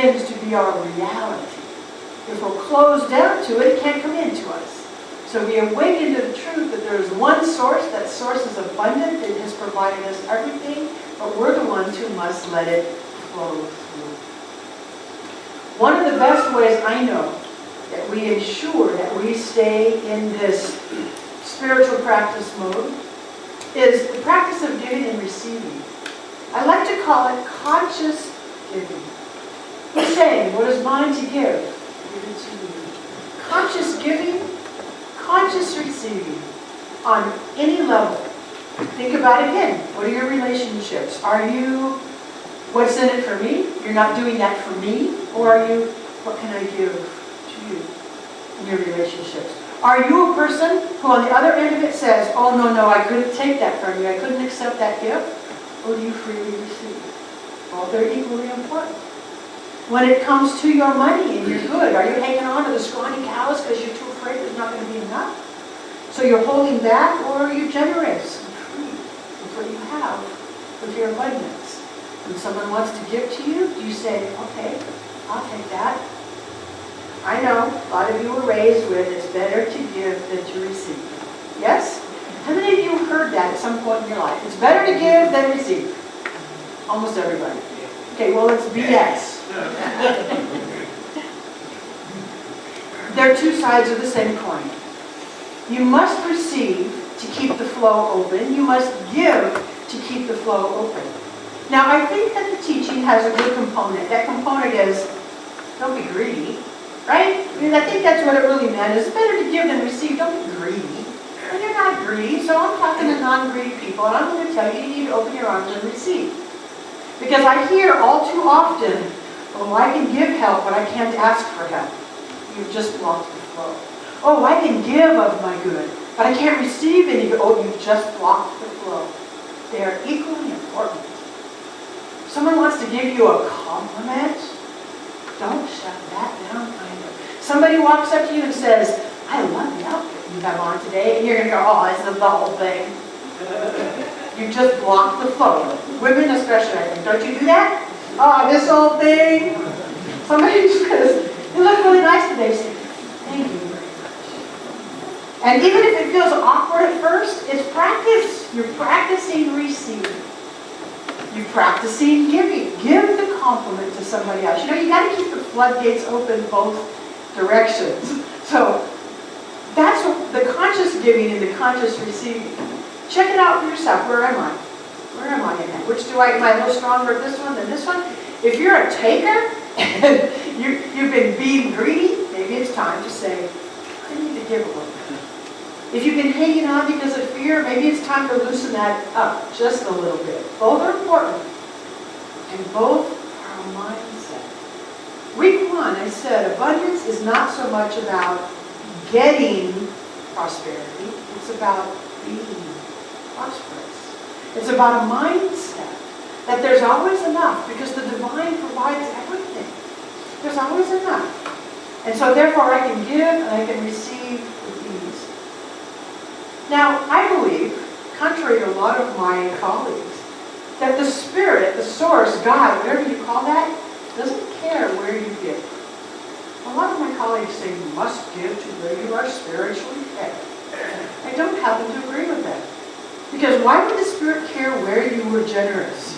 begins to be our reality. If we're closed down to it, it can't come into us. So we awaken to the truth that there is one source. That source is abundant. It has provided us everything, but we're the ones who must let it flow through. One of the best ways I know that we ensure that we stay in this spiritual practice mode is the practice of giving and receiving. I like to call it conscious giving. He's saying, what is mine to give? Give it to you. Conscious giving, conscious receiving on any level. Think about it again. What are your relationships? Are you, what's in it for me? You're not doing that for me? Or are you, what can I give to you in your relationships? Are you a person who on the other end of it says, oh no, I couldn't take that from you. I couldn't accept that gift? Or do you freely receive? Well, they're equally important. When it comes to your money and your good, are you hanging on to the scrawny cows because you're too afraid there's not going to be enough? So you're holding back, or are you generous and free with what you have, with your abundance? When someone wants to give to you, do you say, okay, I'll take that? I know, a lot of you were raised with, it's better to give than to receive. Yes? How many of you heard that at some point in your life? It's better to give than receive. Almost everybody. Okay, well, it's BS. They're two sides of the same coin. You must receive to keep the flow open. You must give to keep the flow open. Now, I think that the teaching has a good component. That component is, don't be greedy, right? I mean, I think that's what it really meant. It's better to give than receive. Don't be greedy. And you're not greedy, so I'm talking to non-greedy people, and I'm going to tell you, you need to open your arms and receive. Because I hear all too often, oh, I can give help, but I can't ask for help. You've just blocked the flow. Oh, I can give of my good, but I can't receive any good. Oh, you've just blocked the flow. They are equally important. Someone wants to give you a compliment, don't shut that down either. Somebody walks up to you and says, I love the outfit you have on today, and you're going to go, oh, this is the whole thing. You just block the flow. Women especially, I think. Don't you do that? Oh, this whole thing. Somebody says, you look really nice today. Say, thank you very much. And even if it feels awkward at first, it's practice. You're practicing receiving. You're practicing giving. Give the compliment to somebody else. You know, you got to keep the floodgates open both directions. So that's the conscious giving and the conscious receiving. Check it out for yourself. Where am I? Where am I in that? Which am I a little stronger at this one than this one? If you're a taker and you've been being greedy, maybe it's time to say, I need to give a little bit. If you've been hanging on because of fear, maybe it's time to loosen that up just a little bit. Both are important. And both are a mindset. Week 1, I said, abundance is not so much about getting prosperity. It's about being prosperous. It's about a mindset that there's always enough because the divine provides everything. There's always enough. And so therefore I can give and I can receive with ease. Now, I believe, contrary to a lot of my colleagues, that the Spirit, the source, God, whatever you call that, doesn't care where you give. A lot of my colleagues say you must give to where you are spiritually fed. I don't happen to agree with that. Because why would the Spirit care where you were generous?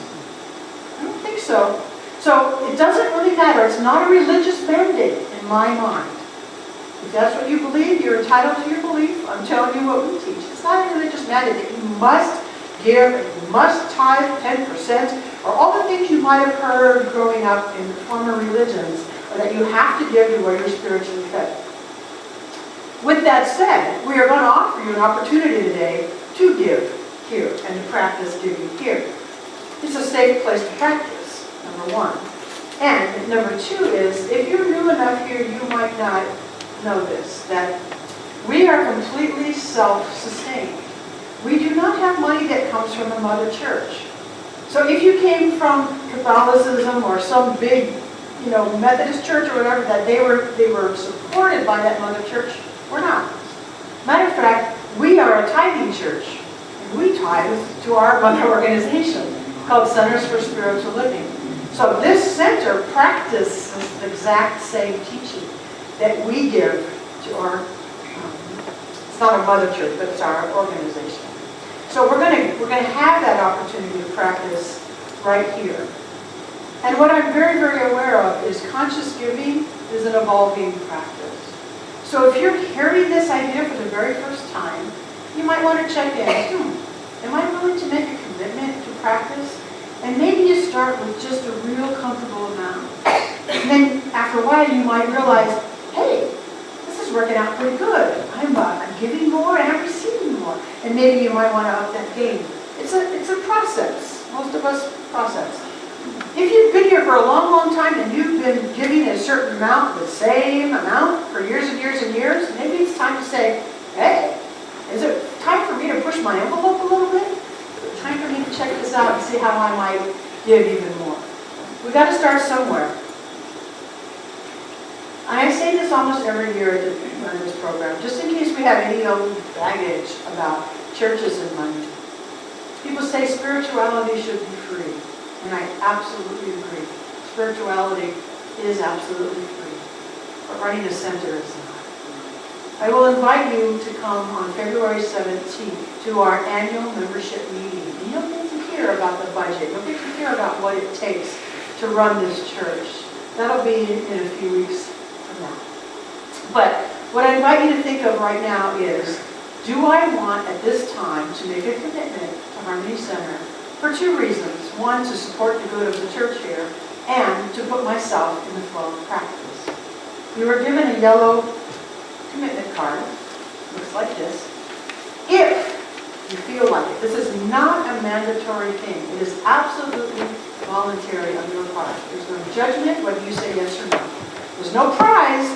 I don't think so. So it doesn't really matter. It's not a religious mandate in my mind. If that's what you believe, you're entitled to your belief. I'm telling you what we teach. It's not a religious mandate that you must give, and you must tithe 10%, or all the things you might have heard growing up in former religions, or that you have to give to where you're spiritually fed. With that said, we are going to offer you an opportunity today to give here and to practice giving here. It's a safe place to practice, number 1. And number 2 is, if you're new enough here, you might not know this, that we are completely self-sustained. We do not have money that comes from the Mother Church. So if you came from Catholicism or some big, Methodist church or whatever, that they were supported by that Mother Church, we're not. Matter of fact, we are a tithing church. And we tithe to our mother organization called Centers for Spiritual Living. So this center practices the exact same teaching that we give to our, it's not our mother church, but it's our organization. So we're going to have that opportunity to practice right here. And what I'm very, very aware of is conscious giving is an evolving practice. So if you're hearing this idea for the very first time, you might want to check in. Am I willing to make a commitment to practice? And maybe you start with just a real comfortable amount. And then after a while you might realize, hey, this is working out pretty good. I'm giving more and I'm receiving more. And maybe you might want to up that game. It's a process. Most of us process. If you've been here for a long, long time and you've been giving a certain amount, the same amount for years and years and years, maybe it's time to say, hey, is it time for me to push my envelope a little bit? Is it time for me to check this out and see how I might give even more? We've got to start somewhere. I say this almost every year at the end of this program, just in case we have any old baggage about churches and money. People say spirituality should be free. And I absolutely agree. Spirituality is absolutely free. But running a center is not. I will invite you to come on February 17th to our annual membership meeting. And you'll get to hear about the budget. You'll get to hear about what it takes to run this church. That'll be in a few weeks from now. But what I invite you to think of right now is, do I want at this time to make a commitment to Harmony Center for two reasons. One, to support the good of the church here, and to put myself in the flow of practice. You were given a yellow commitment card. Looks like this. If you feel like it. This is not a mandatory thing. It is absolutely voluntary on your part. There's no judgment whether you say yes or no. There's no prize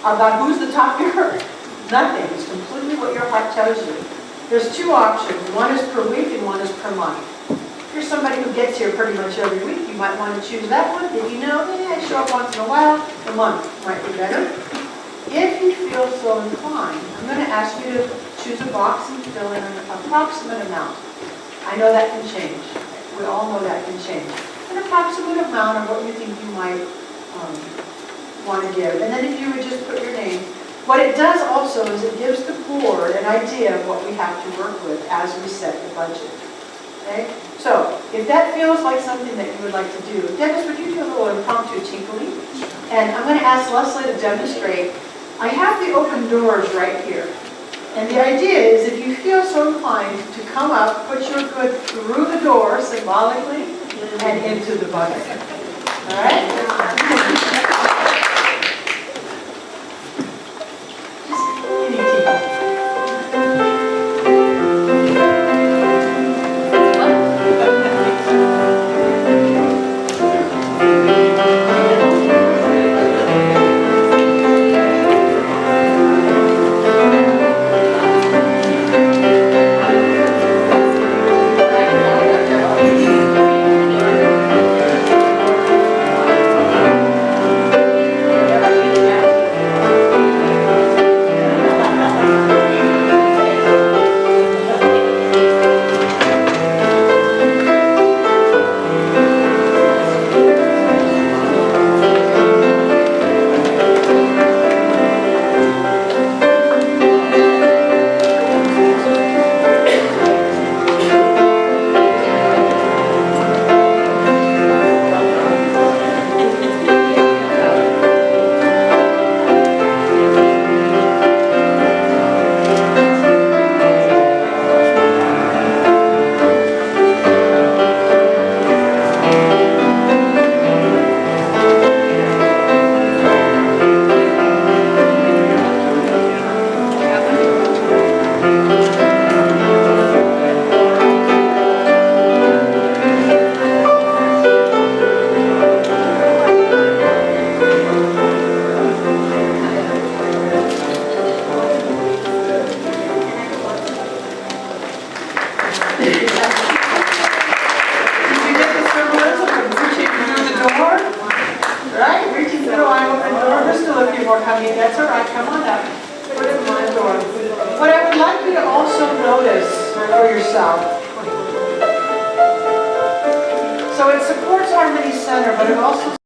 about who's the top giver. Nothing. It's completely what your heart tells you. There's two options. One is per week and one is per month. If you're somebody who gets here pretty much every week, you might want to choose that one. If you know, I show up once in a while, a month might be better. If you feel so inclined, I'm going to ask you to choose a box and fill in an approximate amount. I know that can change. We all know that can change. An approximate amount of what you think you might want to give. And then if you would just put your name. What it does also is it gives the board an idea of what we have to work with as we set the budget. Okay? So, if that feels like something that you would like to do, Dennis, would you do a little impromptu tinkling? And I'm going to ask Leslie to demonstrate. I have the open doors right here. And the idea is, if you feel so inclined to come up, put your good through the door symbolically and into the bucket. All right? That's all right, come on up. Put it in my door. What I would like you to also notice for yourself. So it supports Harmony Center, but it also